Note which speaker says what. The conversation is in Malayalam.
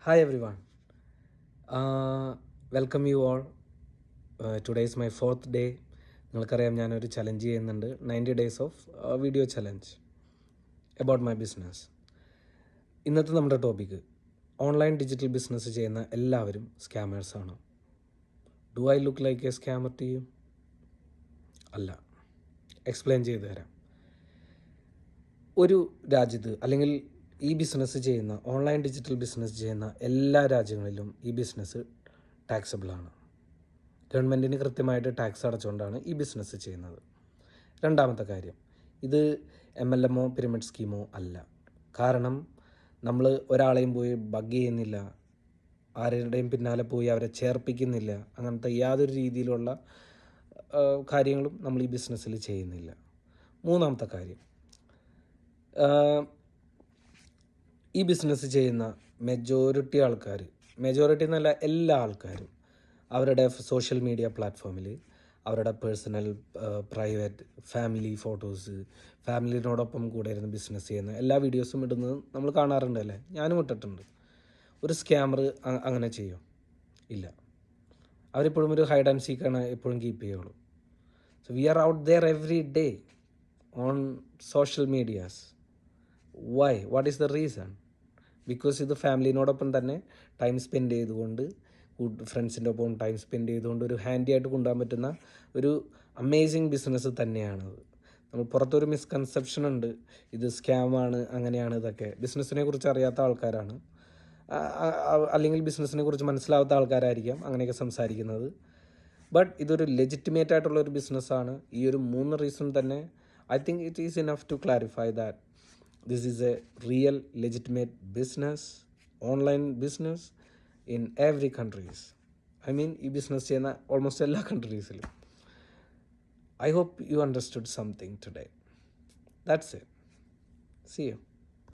Speaker 1: Hi everyone. Welcome you all. Today is my 4th day. നിങ്ങൾക്കറിയാം ഞാനൊരു ചലഞ്ച് ചെയ്യുന്നുണ്ട് 90 days of video challenge about my business. ഇന്നത്തെ നമ്മുടെ ടോപ്പിക്ക് ഓൺലൈൻ ഡിജിറ്റൽ ബിസിനസ് ചെയ്യുന്ന എല്ലാവരും സ്കാമേഴ്സാണ്. Do I look like a scammer to you? അല്ല. എക്സ്പ്ലെയിൻ ചെയ്തു തരാം. ഒരു രാജ്യത്ത് അല്ലെങ്കിൽ ഈ ബിസിനസ് ചെയ്യുന്ന ഓൺലൈൻ ഡിജിറ്റൽ ബിസിനസ് ചെയ്യുന്ന എല്ലാ രാജ്യങ്ങളിലും ഈ ബിസിനസ് ടാക്സബിളാണ്. ഗവൺമെൻറ്റിന് കൃത്യമായിട്ട് ടാക്സ് അടച്ചുകൊണ്ടാണ് ഈ ബിസിനസ് ചെയ്യുന്നത്. രണ്ടാമത്തെ കാര്യം, ഇത് MLM പിരമിഡ് സ്കീമോ അല്ല. കാരണം നമ്മൾ ഒരാളെയും പോയി ബഗ് ചെയ്യുന്നില്ല, ആരുടെയും പിന്നാലെ പോയി അവരെ ചേർപ്പിക്കുന്നില്ല, അങ്ങനത്തെ യാതൊരു രീതിയിലുള്ള കാര്യങ്ങളും നമ്മൾ ഈ ബിസിനസ്സിൽ ചെയ്യുന്നില്ല. മൂന്നാമത്തെ കാര്യം, ഈ ബിസിനസ് ചെയ്യുന്ന മെജോറിറ്റി എന്നല്ല എല്ലാ ആൾക്കാരും അവരുടെ സോഷ്യൽ മീഡിയ പ്ലാറ്റ്ഫോമിൽ അവരുടെ പേഴ്സണൽ പ്രൈവറ്റ് ഫാമിലി ഫോട്ടോസ്, ഫാമിലിനോടൊപ്പം കൂടെ ഇരുന്ന് ബിസിനസ് ചെയ്യുന്ന എല്ലാ വീഡിയോസും ഇടുന്നത് നമ്മൾ കാണാറുണ്ടല്ലേ? ഞാനും ഇട്ടിട്ടുണ്ട്. ഒരു സ്കാമർ അങ്ങനെ ചെയ്യും? ഇല്ല. അവരിപ്പോഴും ഒരു ഹൈഡ് ആൻഡ് സീക്കാണ് എപ്പോഴും കീപ്പ് ചെയ്യുള്ളൂ. So we are out there every day on social medias. Why? What is the reason? Because ഇത് ഫാമിലിനോടൊപ്പം തന്നെ ടൈം സ്പെൻഡ് ചെയ്തുകൊണ്ട്, ഫ്രണ്ട്സിൻ്റെ ഒപ്പം ടൈം സ്പെൻഡ് ചെയ്തുകൊണ്ട് ഒരു ഹാൻഡി ആയിട്ട് കൊണ്ടുപോകാൻ പറ്റുന്ന ഒരു അമേസിങ് ബിസിനസ് തന്നെയാണത്. നമ്മൾ പുറത്തൊരു മിസ്കൺസെപ്ഷൻ ഉണ്ട്, ഇത് സ്കാമാണ്, അങ്ങനെയാണ്. ഇതൊക്കെ ബിസിനസ്സിനെ കുറിച്ച് അറിയാത്ത ആൾക്കാരാണ്, അല്ലെങ്കിൽ ബിസിനസ്സിനെ കുറിച്ച് മനസ്സിലാവാത്ത ആൾക്കാരായിരിക്കാം അങ്ങനെയൊക്കെ സംസാരിക്കുന്നത്. ബട്ട് ഇതൊരു ലെജിറ്റിമേറ്റ് ആയിട്ടുള്ള ഒരു ബിസിനസ്സാണ്. ഈ ഒരു 3 റീസൺ തന്നെ I think it is enough to clarify that this is a real legitimate business, online business in every countries. I mean, ഈ ബിസിനസ് ചെയ്യുന്ന ഓൾമോസ്റ്റ് എല്ലാ കൺട്രീസിലും. I hope you understood something today. That's it. See you.